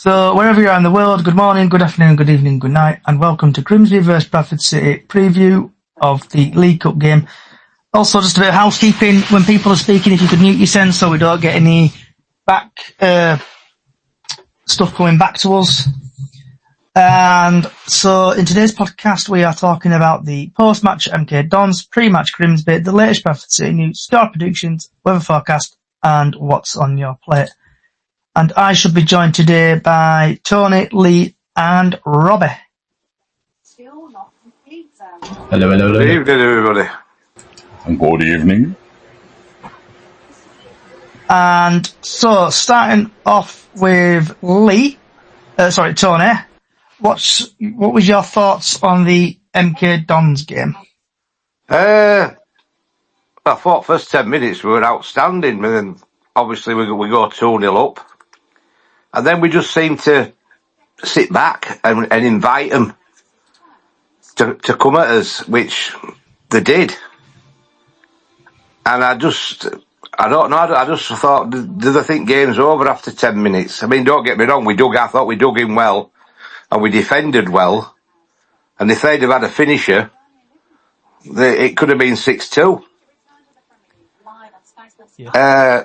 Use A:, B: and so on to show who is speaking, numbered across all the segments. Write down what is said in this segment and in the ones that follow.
A: So, wherever you are in the world, good morning, good afternoon, good evening, good night, and welcome to Grimsby vs Bradford City preview of the League Cup game. Also, just a bit of housekeeping. When people are speaking, if you could mute your sense so we don't get any back stuff coming back to us. And so, in today's podcast, we are talking about the post-match MK Dons, pre-match Grimsby, the latest Bradford City news, score predictions, weather forecast, and what's on your plate. And I should be joined today by Tony, Lee, and Robbie.
B: Hello.
C: Good evening, everybody.
D: And good evening.
A: And so, starting off with Tony, what was your thoughts on the MK Dons game?
C: I thought first 10 minutes we were outstanding, and then obviously we go 2-0 up. And then we just seemed to sit back and invite them to come at us, which they did. And I just thought, do they think game's over after 10 minutes? I mean, don't get me wrong, I thought we dug in well, and we defended well. And if they'd have had a finisher, it could have been 6-2.
A: Yeah.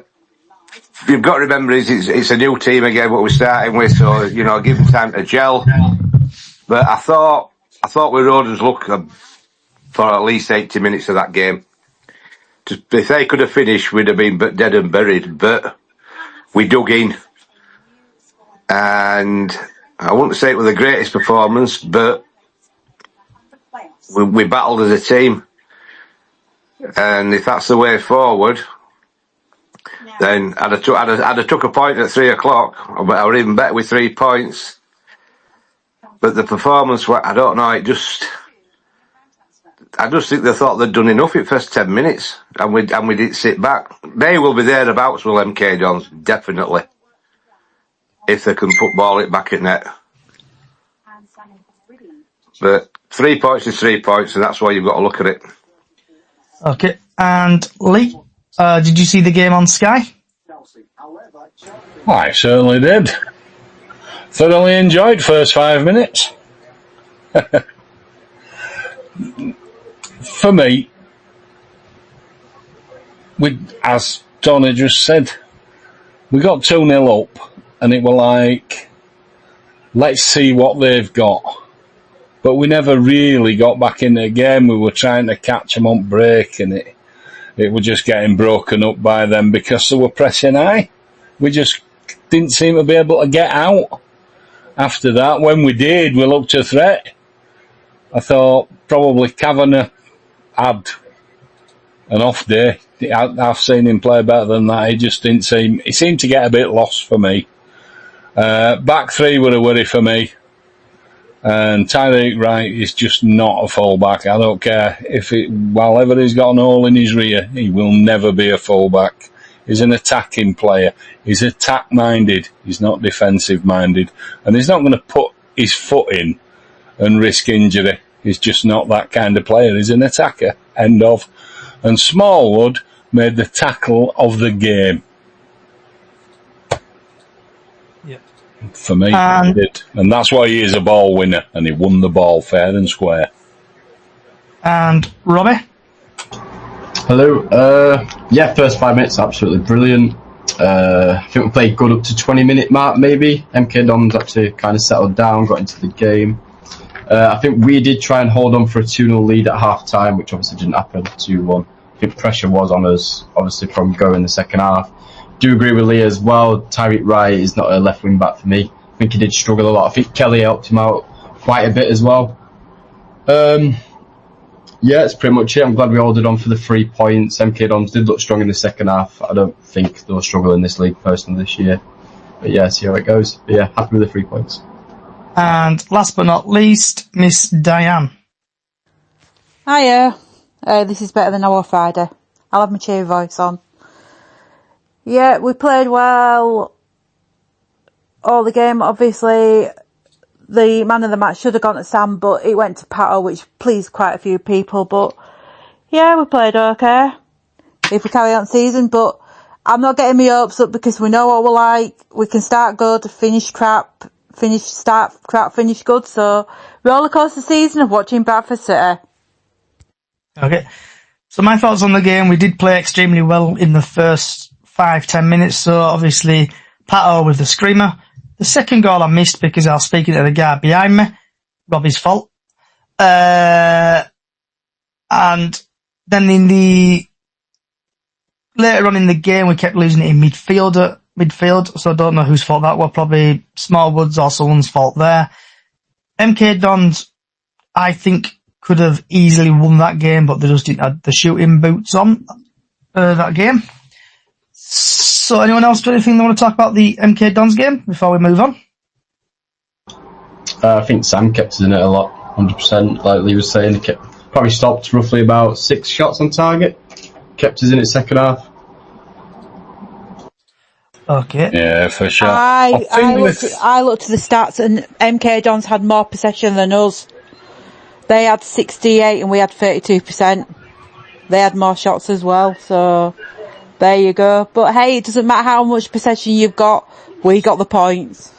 C: You've got to remember, it's a new team again, what we're starting with, so, give them time to gel. But I thought we rode us luck for at least 80 minutes of that game. If they could have finished, we'd have been dead and buried, but we dug in. And I wouldn't say it was the greatest performance, but we battled as a team. And if that's the way forward, then I'd have took a point at 3 o'clock, but I would even bet with 3 points. But the performance, I don't know, I just think they thought they'd done enough in the first 10 minutes, and we didn't sit back. They will be thereabouts, will MK Dons, definitely, if they can football it back at net. But 3 points is 3 points, and that's why you've got to look at it.
A: Okay, and Lee, did you see the game on Sky?
D: I certainly did. Thoroughly enjoyed first 5 minutes. For me, as Tony just said, we got 2-0 up, and it were like, let's see what they've got. But we never really got back in the game. We were trying to catch them on break, and it was just getting broken up by them because they were pressing high. We just didn't seem to be able to get out. After that, when we did, we looked a threat. I thought probably Kavanagh had an off day. I've seen him play better than that. He seemed to get a bit lost for me. Back three were a worry for me. And Tyreek Wright is just not a fullback. I don't care while ever he's got an hole in his rear, he will never be a fullback. He's an attacking player. He's attack-minded. He's not defensive-minded. And he's not going to put his foot in and risk injury. He's just not that kind of player. He's an attacker. End of. And Smallwood made the tackle of the game.
A: Yeah.
D: For me, he did. And that's why he is a ball winner. And he won the ball fair and square.
A: And Robbie?
B: Hello. First 5 minutes, absolutely brilliant. I think we played good up to 20-minute mark, maybe. MK Dons actually kind of settled down, got into the game. I think we did try and hold on for a 2-0 lead at half-time, which obviously didn't happen, 2-1. I think pressure was on us, obviously, from go in the second half. Do agree with Lee as well. Tyreek Wright is not a left wing back for me. I think he did struggle a lot. I think Kelly helped him out quite a bit as well. It's pretty much it. I'm glad we all did on for the 3 points. MK Dons did look strong in the second half. I don't think they'll struggle in this league personally this year. But see how it goes. But happy with the 3 points.
A: And last but not least, Miss Diane.
E: Hiya. This is better than our Friday. I'll have my cheery voice on. Yeah, we played well all the game. Obviously, the man of the match should have gone to Sam, but it went to Pato, which pleased quite a few people. But yeah, we played okay if we carry on season. But I'm not getting my hopes up because we know what we're like. We can start good, finish crap, start crap, finish good. So, rollercoaster season of watching Bradford City.
A: Okay. So my thoughts on the game, we did play extremely well in the first 5-10 minutes. So obviously, Pato with the screamer. The second goal I missed because I was speaking to the guy behind me. Robbie's fault. And then later on in the game, we kept losing it in midfield. So I don't know whose fault that was. Probably Smallwood's or someone's fault there. MK Dons, I think, could have easily won that game, but they just didn't have the shooting boots on that game. So anyone else got anything they want to talk about the MK Dons game before we move on?
B: I think Sam kept us in it a lot, 100%. Like Lee was saying, he probably stopped roughly about 6 shots on target. Kept us in it second half.
A: Okay.
D: Yeah, for sure.
E: I looked at the stats and MK Dons had more possession than us. They had 68 and we had 32%. They had more shots as well, so there you go. But hey, it doesn't matter how much possession you've got, we got the points.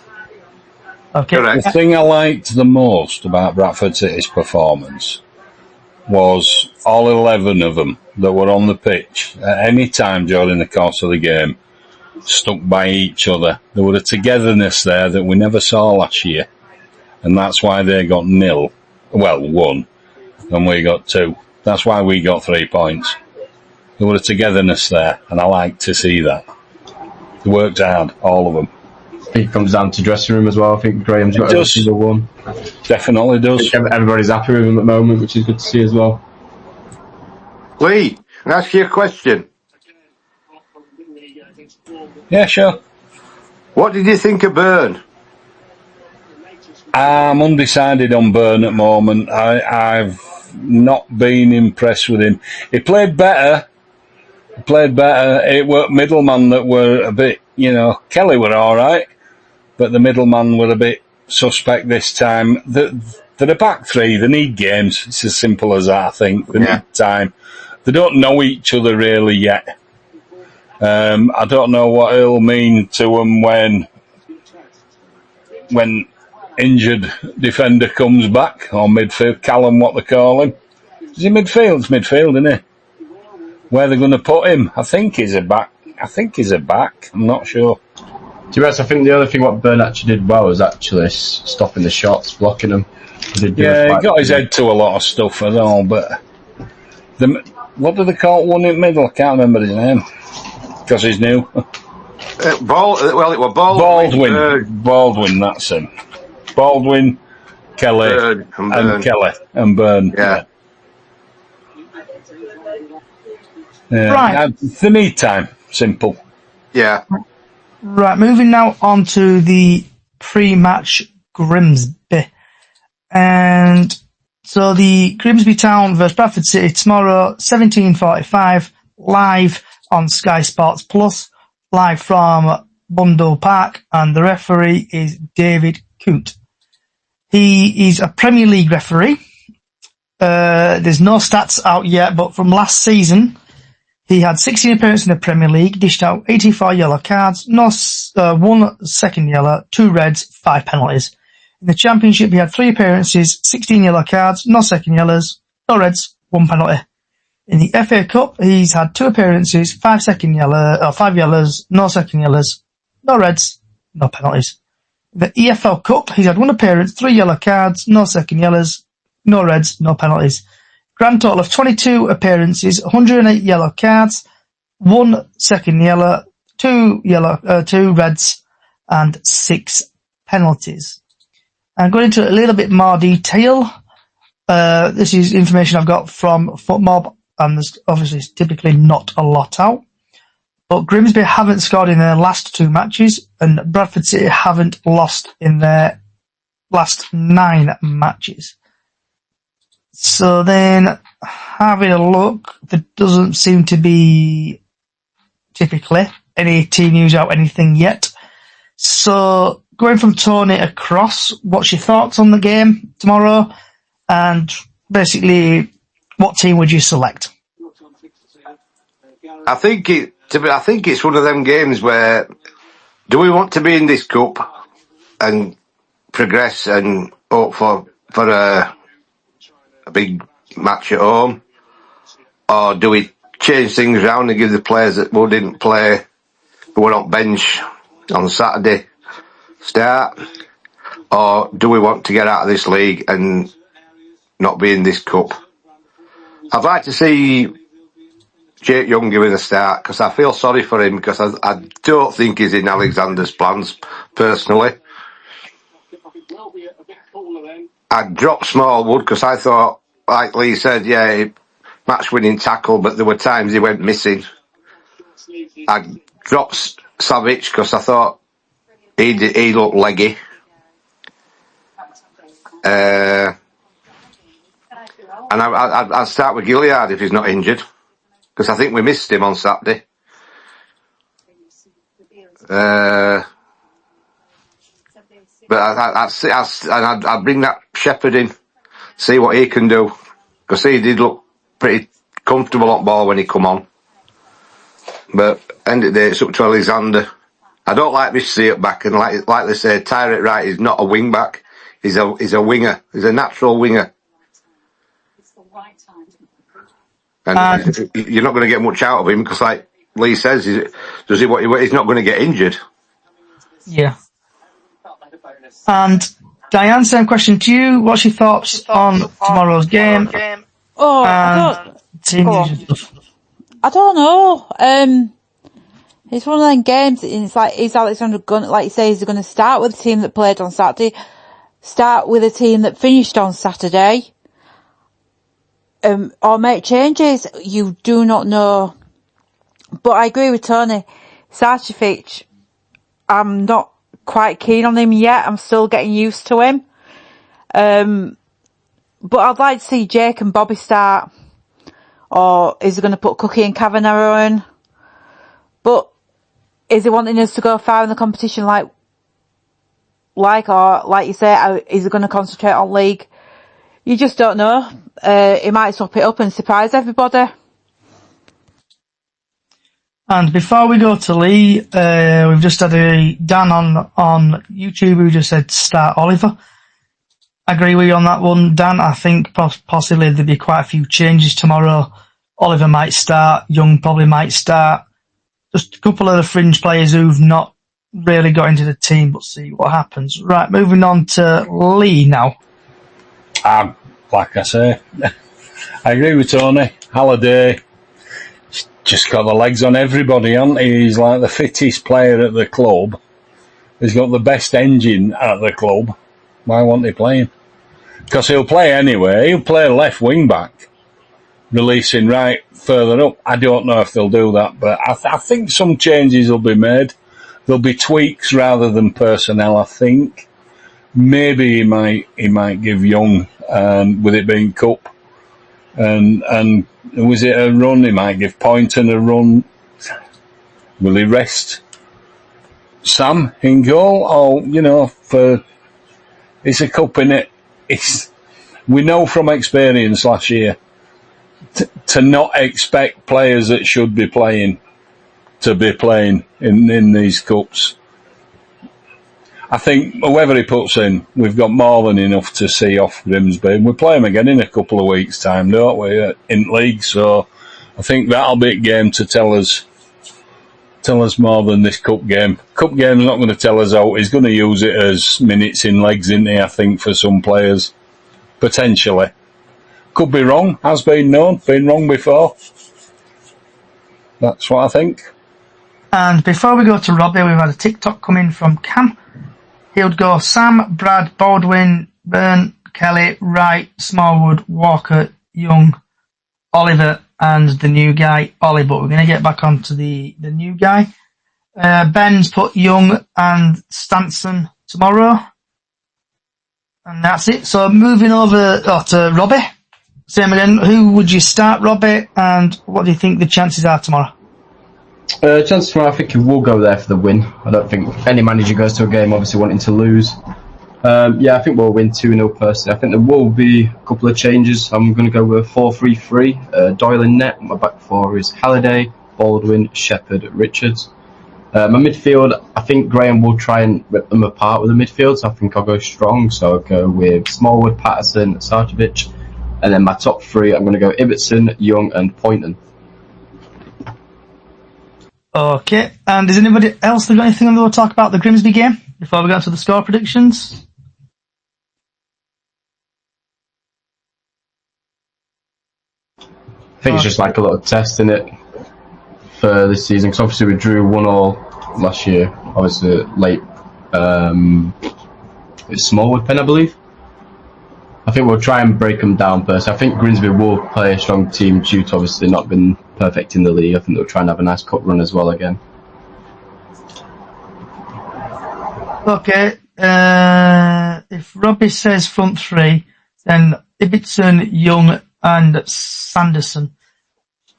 A: Okay.
C: Correct.
D: The thing I liked the most about Bradford City's performance was all 11 of them that were on the pitch at any time during the course of the game stuck by each other. There was a togetherness there that we never saw last year, and that's why they got 1, and we got 2. That's why we got 3 points. There was a togetherness there, and I like to see that. They worked hard, all of them.
B: I think it comes down to dressing room as well. I think Graham's got every single one.
D: Definitely does.
B: Everybody's happy with him at the moment, which is good to see as well.
C: Lee, can I ask you a question?
D: Yeah, sure.
C: What did you think of Byrne?
D: I'm undecided on Byrne at the moment. I've not been impressed with him. He played better. It were middleman that were a bit, Kelly were alright, but the middleman were a bit suspect this time. They're a back three, they need games. It's as simple as that, I think. They need time. They don't know each other really yet. I don't know what it'll mean to them when injured defender comes back, or midfield, Callum, what they call him. Is he midfield? It's midfield, isn't he? Where they're going to put him? I think he's a back. I'm not sure.
B: To be honest, I think the other thing what Byrne actually did well was actually stopping the shots, blocking them.
D: He got his head to a lot of stuff as well, but what do they call one in the middle? I can't remember his name because he's new.
C: It was Baldwin.
D: Baldwin, that's him. Baldwin, Kelly, Kelly and Byrne.
C: Yeah.
A: Right.
D: They need time. Simple.
C: Yeah.
A: Right, moving now on to the pre-match Grimsby. And so the Grimsby Town versus Bradford City tomorrow, 17:45, live on Sky Sports Plus, live from Bundle Park, and the referee is David Coote. He is a Premier League referee. There's no stats out yet, but from last season, he had 16 appearances in the Premier League, dished out 84 yellow cards, 1 second yellow, 2 reds, 5 penalties. In the Championship, he had 3 appearances, 16 yellow cards, no second yellows, no reds, 1 penalty. In the FA Cup, he's had 2 appearances, 5 yellows, no second yellows, no reds, no penalties. In the EFL Cup, he's had 1 appearance, 3 yellow cards, no second yellows, no reds, no penalties. Grand total of 22 appearances, 108 yellow cards, 1 second yellow, 2 reds, and 6 penalties. I'm going into a little bit more detail. This is information I've got from FootMob, and there's obviously typically not a lot out. But Grimsby haven't scored in their last 2 matches, and Bradford City haven't lost in their last 9 matches. So then, having a look, there doesn't seem to be, typically, any team news out anything yet. So, going from Tony across, what's your thoughts on the game tomorrow? And basically, what team would you select?
C: I think I think it's one of them games where, do we want to be in this cup and progress and hope for a big match at home, or do we change things around and give the players that didn't play, who were on bench on Saturday, start, or do we want to get out of this league and not be in this cup? I'd like to see Jake Young given a start, because I feel sorry for him, because I don't think he's in Alexander's plans, personally. I dropped Smallwood, because I thought, like Lee said, match-winning tackle, but there were times he went missing. I dropped Savic, because I thought he looked leggy. And I'd start with Gilliard if he's not injured, because I think we missed him on Saturday. But I'd bring that Shepherd in, see what he can do, because he did look pretty comfortable on ball when he come on. But end of the day, it's up to Alexander. I don't like this see it back, and like they say, Tyrant Wright is not a wing back. He's a winger. He's a natural winger. And you're not going to get much out of him, because, like Lee says, he's not going to get injured.
A: Yeah. And Diane, same question to you. What's your thoughts on tomorrow's game?
E: I don't know. It's one of them games, and it's like, is Alexander going, like you say, is he going to start with the team that played on Saturday, start with a team that finished on Saturday, or make changes? You do not know. But I agree with Tony. Sarcevic, I'm not quite keen on him yet. I'm still getting used to him. But I'd like to see Jake and Bobby start. Or is he going to put Cookie and Kavanagh in? But is he wanting us to go far in the competition like you say, is he going to concentrate on league? You just don't know. He might swap it up and surprise everybody.
A: And before we go to Lee, we've just had a Dan on YouTube who just said start Oliver. I agree with you on that one, Dan. I think possibly there'll be quite a few changes tomorrow. Oliver might start, Young probably might start. Just a couple of the fringe players who've not really got into the team, but see what happens. Right, moving on to Lee now.
D: Like I say, I agree with Tony. Halliday just got the legs on everybody, hasn't he? He's like the fittest player at the club. He's got the best engine at the club. Why won't he play him? Because he'll play anyway. He'll play left wing back, releasing right further up. I don't know if they'll do that, but I think some changes will be made. There'll be tweaks rather than personnel, I think. Maybe he might give Young, with it being cup, and was it a run? He might give Poynton a run. Will he rest Sam in goal? Or for it's a cup in it. We know from experience last year to not expect players that should be playing to be playing in these cups. I think whoever he puts in, we've got more than enough to see off Grimsby. We play them again in a couple of weeks' time, don't we, in league? So I think that'll be a game to tell us more than this cup game. Cup game's not going to tell us out. He's going to use it as minutes in legs, isn't he, I think, for some players. Potentially. Could be wrong, has been known, been wrong before. That's what I think.
A: And before we go to Robbie, we've had a TikTok come in from Cam. He would go Sam, Brad, Baldwin, Byrne, Kelly, Wright, Smallwood, Walker, Young, Oliver, and the new guy, Ollie. But we're going to get back onto the new guy. Ben's put Young and Stanson tomorrow. And that's it. So moving over to Robbie. Same again. Who would you start, Robbie? And what do you think the chances are tomorrow?
B: Chances tomorrow, I think he will go there for the win. I don't think any manager goes to a game obviously wanting to lose. I think we'll win 2-0 personally. I think there will be a couple of changes. I'm going to go with a 4-3-3. Doyle in net. My back four is Halliday, Baldwin, Shepherd, Richards. My midfield, I think Graham will try and rip them apart with the midfield, so I think I'll go strong. So I'll go with Smallwood, Patterson, Sarcevic. And then my top three, I'm going to go Ibbotson, Young and Poynton.
A: Okay, and is anybody else got anything they want to talk about the Grimsby game before we go to the score predictions?
B: I think it's just like a little test in it for this season, because obviously we drew 1-1 last year, obviously late. It's Smallwood pen, I believe. I think we'll try and break them down first. I think Grimsby will play a strong team due to obviously not been perfect in the league. I think they'll try and have a nice cup run as well again.
A: Okay, if Robbie says front three, then Ibbotson, Young and Sanderson.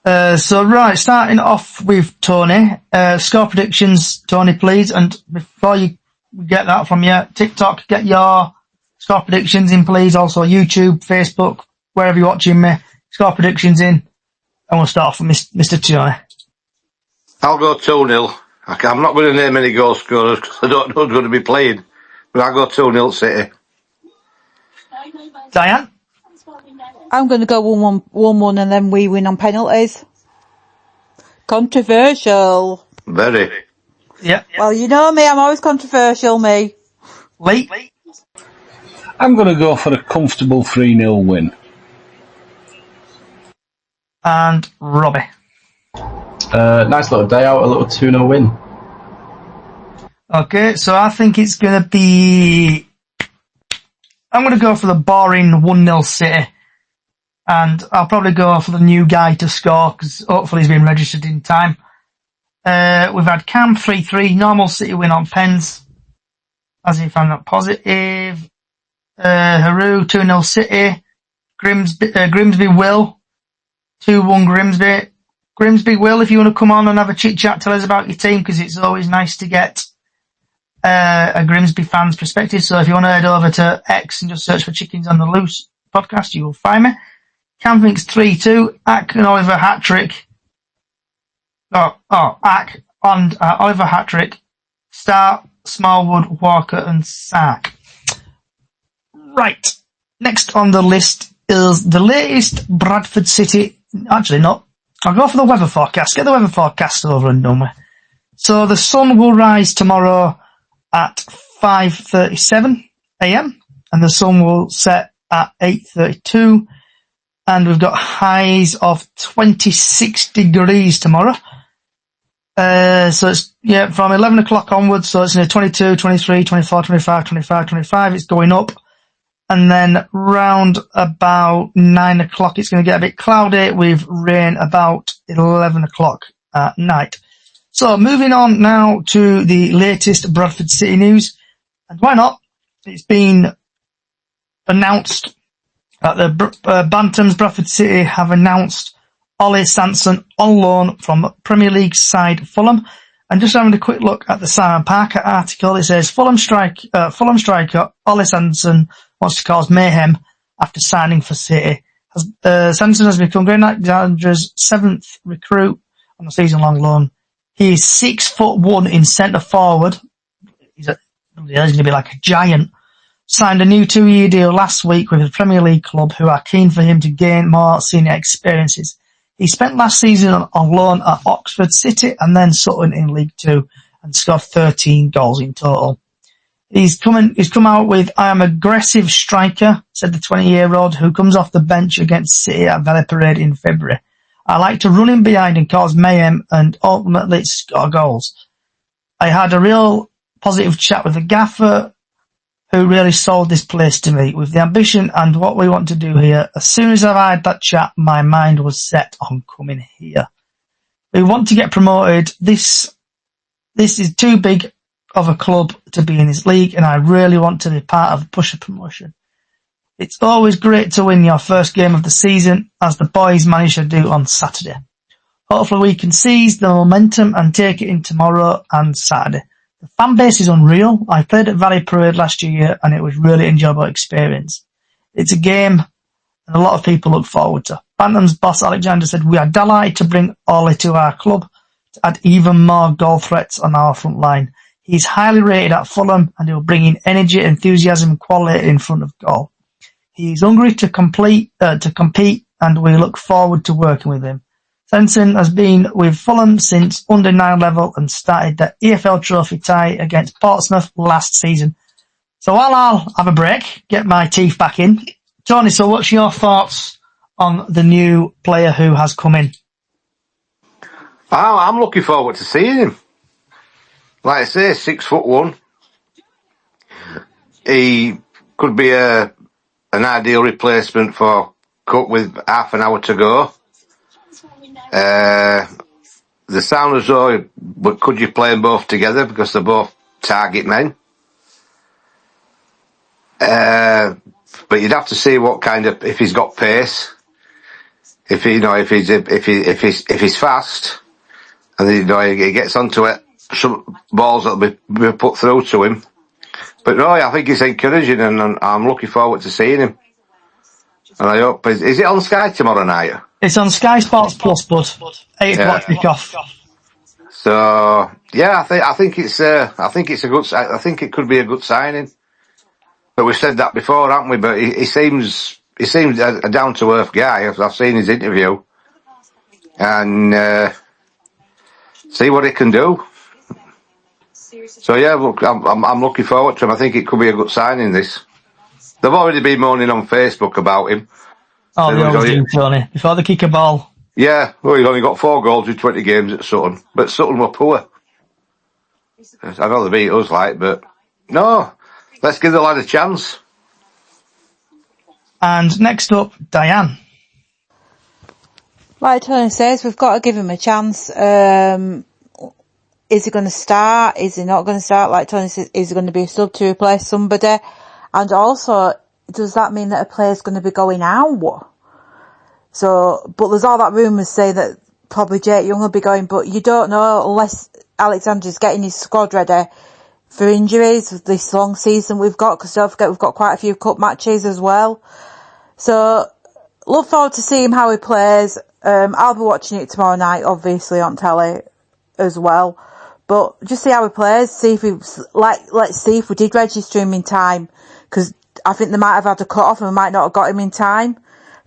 A: So right, starting off with Tony. Score predictions, Tony, please. And before you get that from you, TikTok, get your score predictions in, please. Also YouTube, Facebook, wherever you're watching me, score predictions in. And we'll start off with Mr. Tony.
C: I'll go 2-0. I'm not going to name any goal scorers because I don't know who's going to be playing. But I'll go 2-0 City.
A: Diane?
E: I'm going to go 1-1 and then we win on penalties. Controversial.
C: Very.
A: Yeah.
E: Well, you know me, I'm always controversial, me.
A: Lee?
D: I'm going to go for a comfortable 3-0 win.
A: And Robbie?
B: Nice little day out, a little 2-0 win.
A: Okay, so I think it's going to be... I'm going to go for the boring 1-0 City. And I'll probably go for the new guy to score, because hopefully he's been registered in time. We've had Cam 3-3, normal City win on pens, as if I'm not positive. Haru 2-0 City. Grimsby will 2-1 Grimsby. Grimsby will, if you want to come on and have a chit chat, tell us about your team, because it's always nice to get a Grimsby fan's perspective. So if you want to head over to X and just search for Chickens on the Loose podcast, you will find me. Cam thinks 3-2. Ack and Oliver hat-trick. Ack and Oliver hat-trick. Star, Smallwood, Walker and Sark. Right. Next on the list is the latest Bradford City. Actually, no. I'll go for the weather forecast. Get the weather forecast over and done with. So the sun will rise tomorrow at 5:37 a.m. and the sun will set at 8:32. And we've got highs of 26 degrees tomorrow. So it's, from 11 o'clock onwards. So it's 22, 23, 24, 25, 25, 25. It's going up. And then round about 9 o'clock, it's going to get a bit cloudy with rain about 11 o'clock at night. So moving on now to the latest Bradford City news. And why not? It's been announced that the Bantams Bradford City have announced Ollie Sanson on loan from Premier League side Fulham. And just having a quick look at the Simon Parker article, it says Fulham striker Ollie Sanson wants to cause mayhem after signing for City. Sanson has become Green Alexandra's 7th recruit on a season-long loan. He is 6'1" in centre forward. He's going to be like a giant. Signed a new 2-year deal last week with the Premier League club who are keen for him to gain more senior experiences. He spent last season on loan at Oxford City and then Sutton in League Two and scored 13 goals in total. He's come out with, I am aggressive striker, said the 20-year-old who comes off the bench against City at Valley Parade in February. I like to run in behind and cause mayhem and ultimately score goals. I had a real positive chat with the gaffer who really sold this place to me with the ambition and what we want to do here. As soon as I had that chat, my mind was set on coming here. We want to get promoted. This is too big of a club to be in this league, and I really want to be part of the push of promotion. It's always great to win your first game of the season, as the boys managed to do on Saturday. Hopefully we can seize the momentum and take it in tomorrow and Saturday. The fan base is unreal. I played at Valley Parade last year and it was really enjoyable experience. It's a game and a lot of people look forward to. Bantam's boss Alexander said, "We are delighted to bring Ollie to our club to add even more goal threats on our front line. He's highly rated at Fulham and he'll bring in energy, enthusiasm and quality in front of goal. He's hungry to compete and we look forward to working with him. Svensson has been with Fulham since under 9 level and started the EFL trophy tie against Portsmouth last season." So while I'll have a break, get my teeth back in, Tony, so what's your thoughts on the new player who has come in?
C: I'm looking forward to seeing him. Like I say, 6'1". He could be an ideal replacement for Cook with half an hour to go. The sound as though, but could you play them both together because they're both target men? But you'd have to see what kind of, if he's got pace, if he's fast, and he gets onto it, some balls that'll be put through to him. But no, I think it's encouraging, and I'm looking forward to seeing him. And I hope, is it on Sky tomorrow night?
A: It's on Sky Sports Plus, bud. 8 o'clock kick-off.
C: So yeah, I think it could be a good signing. But we've said that before, haven't we? But he seems a down to earth guy. I've seen his interview, and see what he can do. So yeah, look, I'm looking forward to him. I think it could be a good signing. This. They've already been moaning on Facebook about him.
A: Oh, they always do, Tony. Before they kick a ball.
C: Yeah, well, he's only got 4 goals in 20 games at Sutton, but Sutton were poor. I know they beat us, but no, let's give the lad a chance.
A: And next up, Diane.
E: Like Tony says, we've got to give him a chance. Is he going to start? Is he not going to start? Like Tony says, is he going to be a sub to replace somebody? And also, does that mean that a player's going to be going out? So, but there's all that rumours say that probably Jake Young will be going, but you don't know unless Alexander's getting his squad ready for injuries this long season we've got, because don't forget we've got quite a few cup matches as well. So, look forward to seeing how he plays. I'll be watching it tomorrow night, obviously, on telly as well. But just see how he plays, see if let's see if we did register him in time, because I think they might have had a cut-off and we might not have got him in time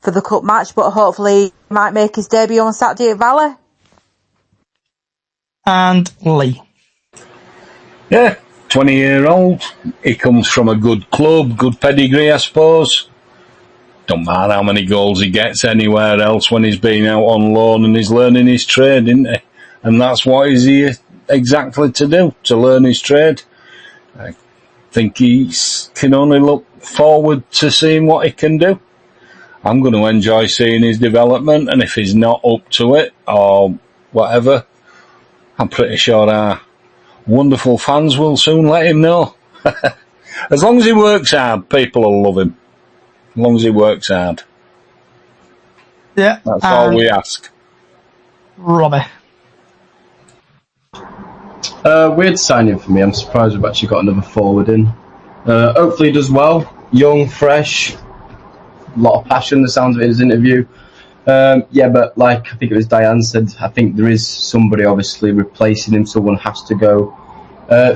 E: for the cup match, but hopefully he might make his debut on Saturday at Valley.
A: And Lee.
D: Yeah, 20-year-old. He comes from a good club, good pedigree, I suppose. Don't matter how many goals he gets anywhere else when he's been out on loan and he's learning his trade, isn't he? And that's what he's here exactly to do, to learn his trade. I think he can only look forward to seeing what he can do. I'm going to enjoy seeing his development, and if he's not up to it or whatever, I'm pretty sure our wonderful fans will soon let him know. As long as he works hard, people will love him. As long as he works hard.
A: Yeah.
D: That's all we ask.
A: Robbie.
B: Weird signing for me. I'm surprised we've actually got another forward in. Hopefully he does well. Young, fresh, a lot of passion, the sounds of it in his interview. Yeah, but like I think it was Diane said, I think there is somebody obviously replacing him. Someone has to go.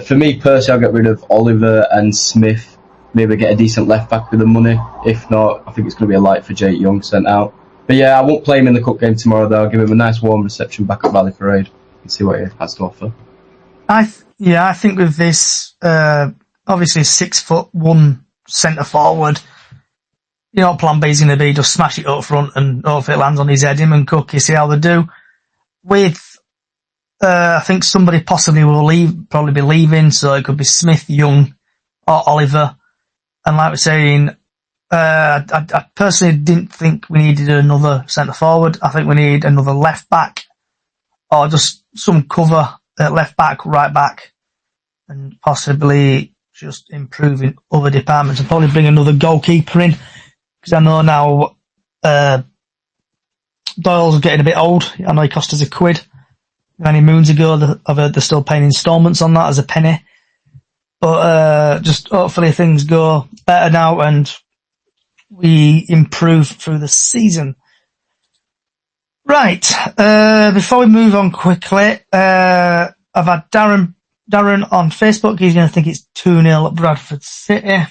B: For me personally, I'll get rid of Oliver and Smith. Maybe get a decent left back with the money. If not, I think it's going to be a light for Jake Young sent out. But yeah, I won't play him in the cup game tomorrow though. I'll give him a nice warm reception back at Valley Parade and see what he has to offer.
A: I think with this, obviously 6'1" centre forward, you know what plan B is going to be, just smash it up front and hopefully it lands on his head, him and Cookie, see how they do. With, I think somebody possibly will probably be leaving, so it could be Smith, Young, or Oliver. And like we're saying, I personally didn't think we needed another centre forward. I think we need another left back, or just some cover at left back, right back, and possibly just improving other departments, and probably bring another goalkeeper in, because I know now Doyle's getting a bit old. I know he cost us £1 many moons ago. I've heard they're still paying instalments on that as a penny. But just hopefully things go better now and we improve through the season. Right. Before we move on quickly, I've had Darren on Facebook. He's going to think it's 2-0 at Bradford City.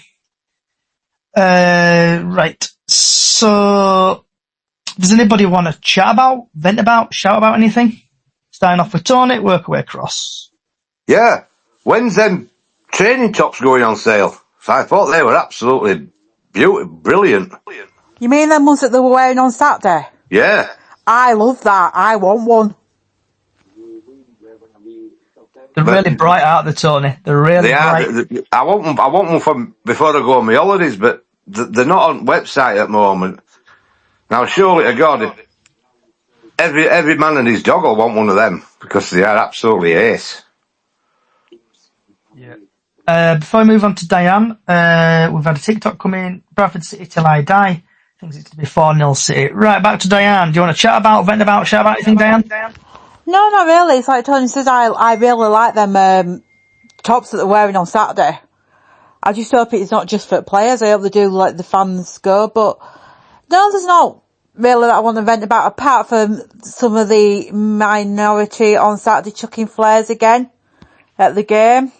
A: Right. So, does anybody want to chat about, vent about, shout about anything? Starting off with Tony, work away across.
C: Yeah. When's them training tops going on sale? So I thought they were absolutely brilliant.
E: You mean them ones that they were wearing on Saturday?
C: Yeah.
E: I love that. I want one.
A: They're really bright, aren't they, Tony? They're really bright.
C: I want one from before I go on my holidays, but they're not on website at the moment. Now, surely to God, if every man and his dog will want one of them because they are absolutely ace.
A: Yeah. Before we move on to Diane, we've had a TikTok come in. Bradford City till I die. Thinks it's to be 4-0 City. Right, back to Diane. Do you want to chat about, vent about, shout about anything, Diane?
E: No, not really. It's like Tony says, I really like them tops that they're wearing on Saturday. I just hope it's not just for players. I hope they do let the fans go. But no, there's not really that I want to vent about, apart from some of the minority on Saturday chucking flares again at the game.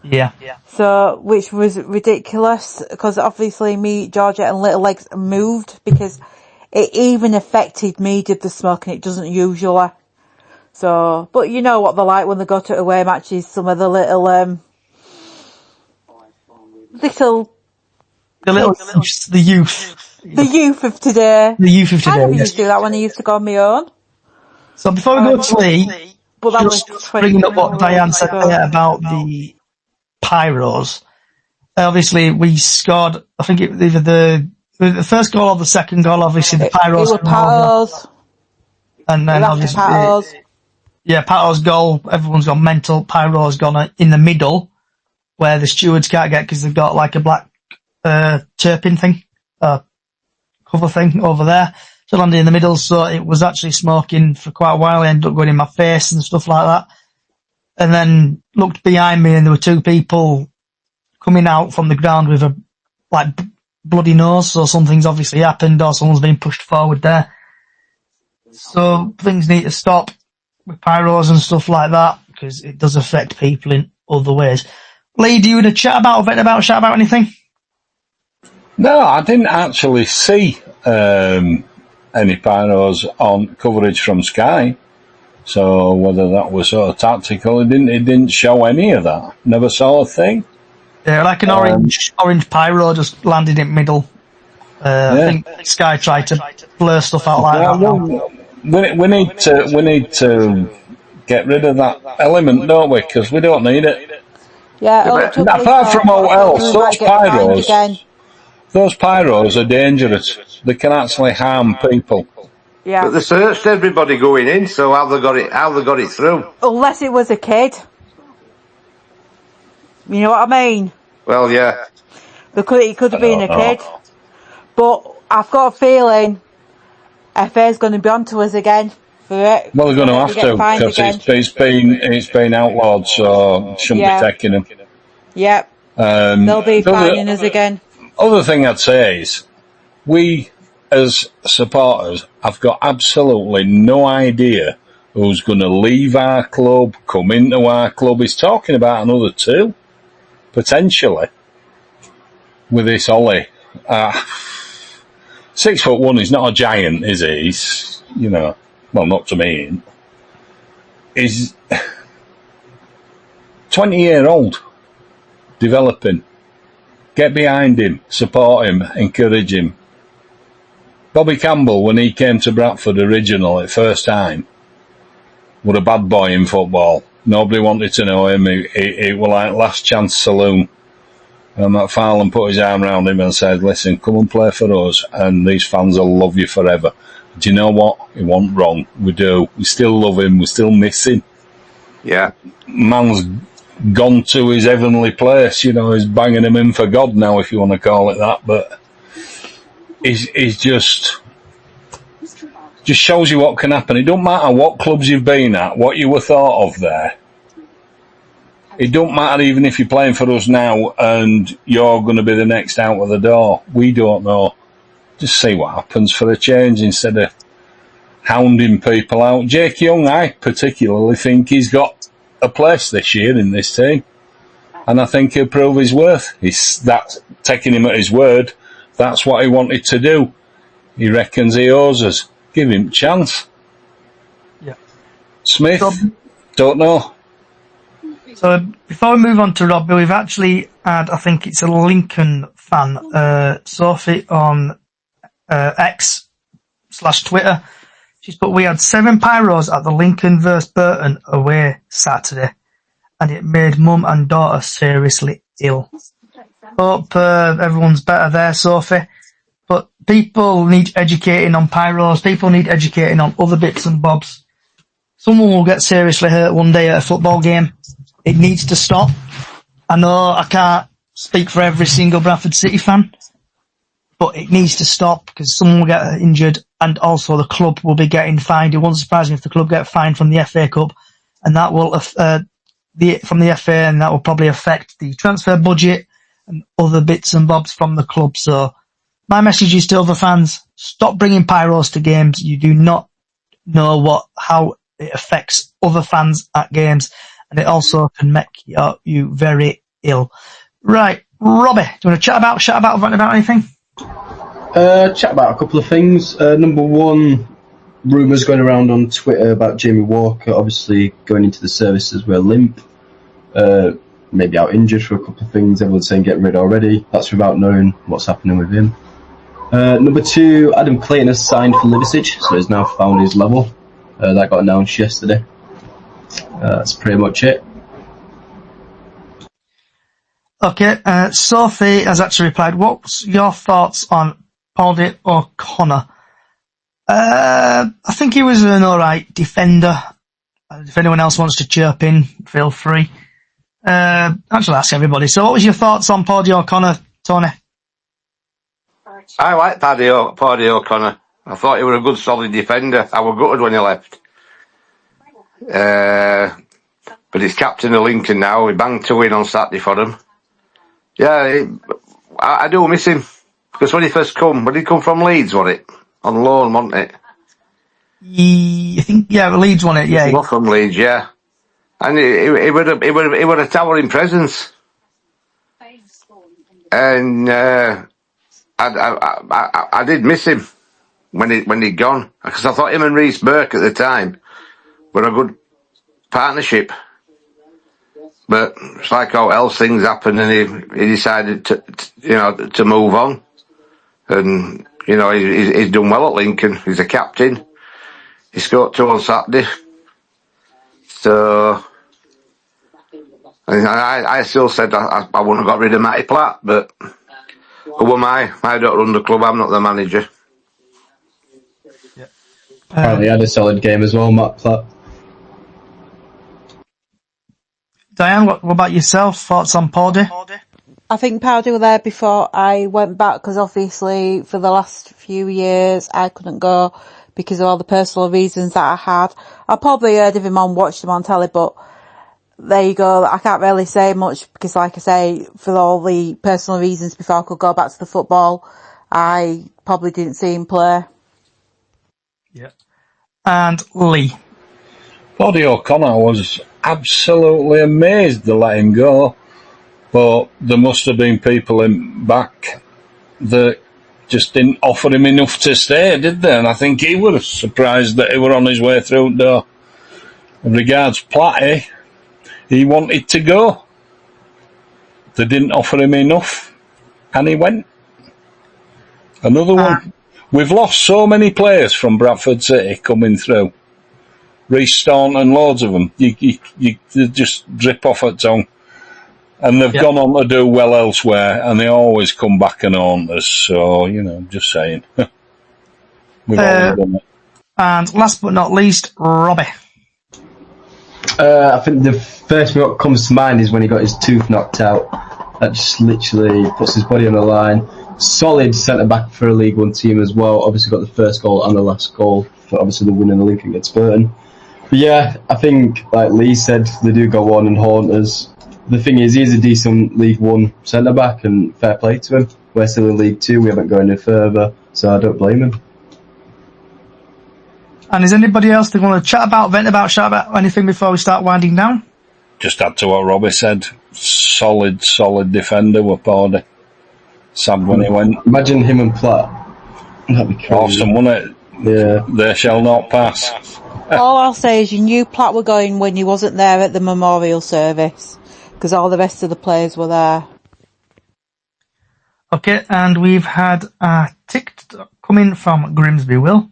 A: Yeah.
E: So, which was ridiculous, because obviously me, Georgia and Little Legs moved, because it even affected me, did the smoke, and it doesn't usually. So, but you know what they're like when they go to away matches, some of the little
A: The youth.
E: The youth of today.
A: The youth of
E: I
A: today,
E: never
A: yes.
E: used to do that when I used to go on my own.
A: So before we go to Lee,
E: But that was
A: just bringing up what Diane said there about the pyros. Obviously, we scored, I think it was either the first goal or the second goal, obviously the pyros.
E: It was Patos.
A: And then obviously, Pato's goal, everyone's gone mental. Pyro's gone in the middle, where the stewards can't get because they've got like a black chirping thing, cover thing over there. So landed in the middle, so it was actually smoking for quite a while. It ended up going in my face and stuff like that. And then looked behind me, and there were two people coming out from the ground with a bloody nose. So something's obviously happened, or someone's been pushed forward there. So things need to stop with pyros and stuff like that, because it does affect people in other ways. Lee, do you want to chat about, vent about, shout about anything?
D: No, I didn't actually see any pyros on coverage from Sky. So whether that was sort of tactical, it didn't show any of that. Never saw a thing.
A: Yeah, like an orange pyro just landed in the middle. I think Sky tried to blur stuff out like that.
D: We need to get rid of that element, don't we? Because we don't need it.
E: Yeah,
D: apart from all else, those pyros are dangerous. They can actually harm people.
E: Yeah.
C: But they searched everybody going in, so how they got it through?
E: Unless it was a kid. You know what I mean?
C: Well, yeah.
E: Because it could have been a kid. But I've got a feeling FA's going to be on to us again for it.
D: Well, they're going to have to, because it's been outlawed, so shouldn't be taking them.
E: Yep. They'll be fining us again.
D: Other thing I'd say is, we as supporters have got absolutely no idea who's going to leave our club, come into our club. He's talking about another two, potentially, with this Ollie. 6'1", he's not a giant, is he? He's, well, not to me. He's 20-year-old, developing. Get behind him, support him, encourage him. Bobby Campbell, when he came to Bradford originally, first time, was a bad boy in football. Nobody wanted to know him. He was like last chance saloon. And McFarlane put his arm around him and said, listen, come and play for us, and these fans will love you forever. Do you know what? He wasn't wrong. We do. We still love him. We still miss him. Yeah. Man's gone to his heavenly place. He's banging him in for God now, if you want to call it that. But he's just shows you what can happen. It don't matter what clubs you've been at, what you were thought of there. It don't matter even if you're playing for us now and you're going to be the next out of the door. We don't know. Just see what happens for a change instead of hounding people out. Jake Young, I particularly think he's got a place this year in this team, and I think he'll prove his worth. That's taking him at his word. That's what he wanted to do. He reckons he owes us. Give him a chance.
A: Yeah.
D: Smith, don't know.
A: So before we move on to Robbie, we've actually had, I think it's a Lincoln fan, Sophie on X/Twitter. She's put, we had 7 pyros at the Lincoln vs Burton away Saturday, and it made mum and daughter seriously ill. Hope everyone's better there, Sophie. But people need educating on pyros. People need educating on other bits and bobs. Someone will get seriously hurt one day at a football game. It needs to stop. I know I can't speak for every single Bradford City fan, but it needs to stop because someone will get injured, and also the club will be getting fined. It won't surprise me if the club get fined from the FA Cup, and that will from the FA, and that will probably affect the transfer budget and other bits and bobs from the club. So my message is to other fans: stop bringing pyros to games. You do not know how it affects other fans at games, and it also can make you very ill. Right, Robbie, do you want to chat about anything?
B: Chat about a couple of things. Number one, rumours going around on Twitter about Jamie Walker obviously going into the services with a limp. Maybe out injured for a couple of things. Everyone's saying get rid already. That's without knowing what's happening with him. Number two, Adam Clayton has signed for Liverpool, so he's now found his level. That got announced yesterday. That's pretty much it.
A: Okay, Sophie has actually replied, what's your thoughts on Paddy O'Connor? I think he was an alright defender. If anyone else wants to chirp in, feel free. Actually ask everybody. So what was your thoughts on Paddy O'Connor, Tony?
C: I like Paddy O'Connor. I thought he was a good solid defender. I was gutted when he left. But he's captain of Lincoln now. He banged 2 in on Saturday for them. Yeah, I do miss him. Because when he first come, when he come from Leeds, was it? On loan, wasn't it?
A: I think, yeah, Leeds won it, yeah.
C: He was from Leeds, yeah. And he was a towering presence. And I did miss him when he'd gone. Because I thought him and Reece Burke at the time were a good partnership. But it's like how else things happened, and he decided to move on. And, he's done well at Lincoln. He's a captain. He scored 2 on Saturday. So, I still said I wouldn't have got rid of Matty Platt, but who am I? I don't run the club, I'm not the manager.
A: Yeah.
B: Apparently had a solid game as well, Matt Platt.
A: Diane, what about yourself? Thoughts on Paddy?
E: I think Paddy were there before I went back, because obviously for the last few years I couldn't go because of all the personal reasons that I had. I probably heard of him watched him on telly, but there you go. I can't really say much because, like I say, for all the personal reasons before I could go back to the football, I probably didn't see him play.
A: Yeah. And Lee.
D: Paddy O'Connor was absolutely amazed to let him go, but there must have been people in back that just didn't offer him enough to stay, did they? And I think he was surprised that he were on his way through the door. In regards Platty, he wanted to go. They didn't offer him enough, and he went. Another one. We've lost so many players from Bradford City coming through. Reece Staunton, loads of them. You just drip off at tongue. And they've gone on to do well elsewhere, and they always come back and haunt us. So, just saying. We've always done it.
A: And last but not least, Robbie.
B: I think the first thing that comes to mind is when he got his tooth knocked out. That just literally puts his body on the line. Solid centre-back for a League One team as well. Obviously got the first goal and the last goal for obviously the win in the Lincoln against Burton. But yeah, I think, like Lee said, they do go on and haunt us. The thing is, he's a decent League One centre-back, and fair play to him. We're still in League Two, we haven't gone any further, so I don't blame him.
A: And is anybody else that want to chat about, vent about, shout about anything before we start winding down?
D: Just add to what Robbie said. Solid defender were Pordy. Sad when he went.
B: Imagine him and Platt. That'd be crazy.
D: Awesome, wouldn't it?
B: Yeah.
D: They shall not pass.
E: All I'll say is you knew Platt were going when you wasn't there at the memorial service, because all the rest of the players were there.
A: Okay, and we've had a tick coming from Grimsby. Will,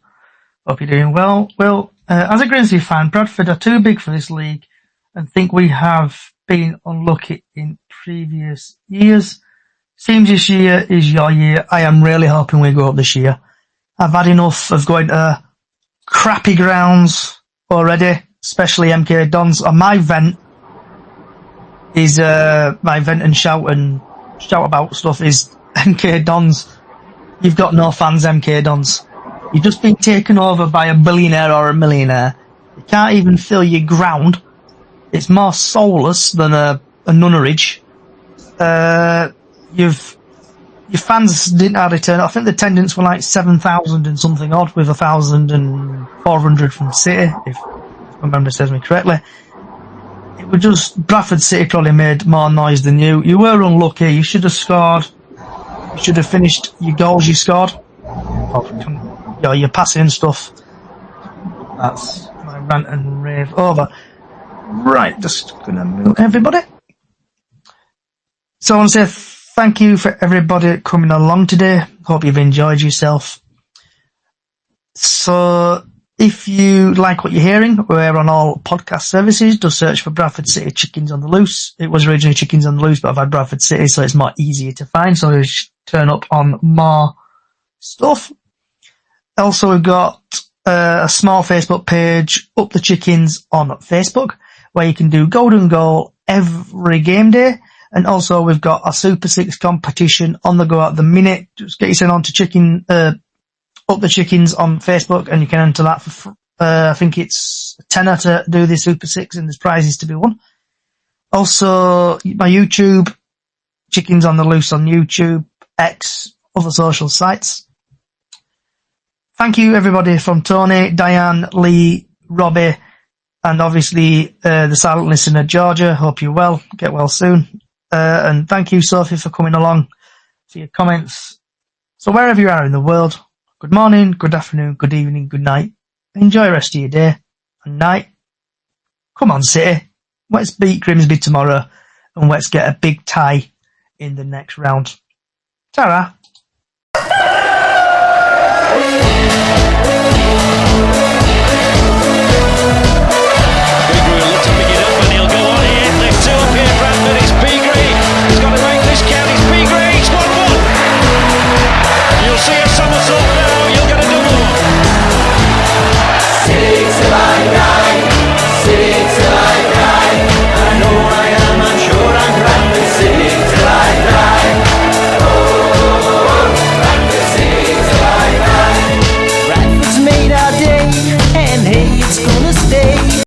A: hope you're doing well. Will, as a Grimsby fan, Bradford are too big for this league and think we have been unlucky in previous years. Seems this year is your year. I am really hoping we go up this year. I've had enough of going to crappy grounds already, especially MK Dons. And my vent is, my vent and shout about stuff is MK Dons. You've got no fans, MK Dons. You've just been taken over by a billionaire or a millionaire. You can't even fill your ground. It's more soulless than a nunnery. Your fans didn't hardly turn. I think the attendance were like 7,000 and something odd, with 1,400 from City, if my memory serves me correctly. It was just Bradford City probably made more noise than you. You were unlucky. You should have scored. You should have finished your goals you scored. Your passing and stuff. That's my rant and rave over. Right, just gonna mute everybody. So I want to say thank you for everybody coming along today. Hope you've enjoyed yourself. So if you like what you're hearing, we're on all podcast services. Just search for Bradford City Chickens on the Loose. It was originally Chickens on the Loose, but I've had Bradford City, so it's more easier to find. So we turn up on more stuff. Also, we've got a small Facebook page, Up the Chickens on Facebook, where you can do golden goal every game day. And also we've got a Super 6 competition on the go at the minute. Just get yourself on to Up the Chickens on Facebook, and you can enter that for, I think it's a tenner to do the Super 6, and there's prizes to be won. Also, my YouTube, Chickens on the Loose on YouTube, X, other social sites. Thank you everybody from Tony, Diane, Lee, Robbie, and obviously the silent listener Georgia. Hope you're well. Get well soon. And thank you, Sophie, for coming along, for your comments. So wherever you are in the world, good morning, good afternoon, good evening, good night. Enjoy the rest of your day and night. Come on, City. Let's beat Grimsby tomorrow, and let's get a big tie in the next round. Ta-ra.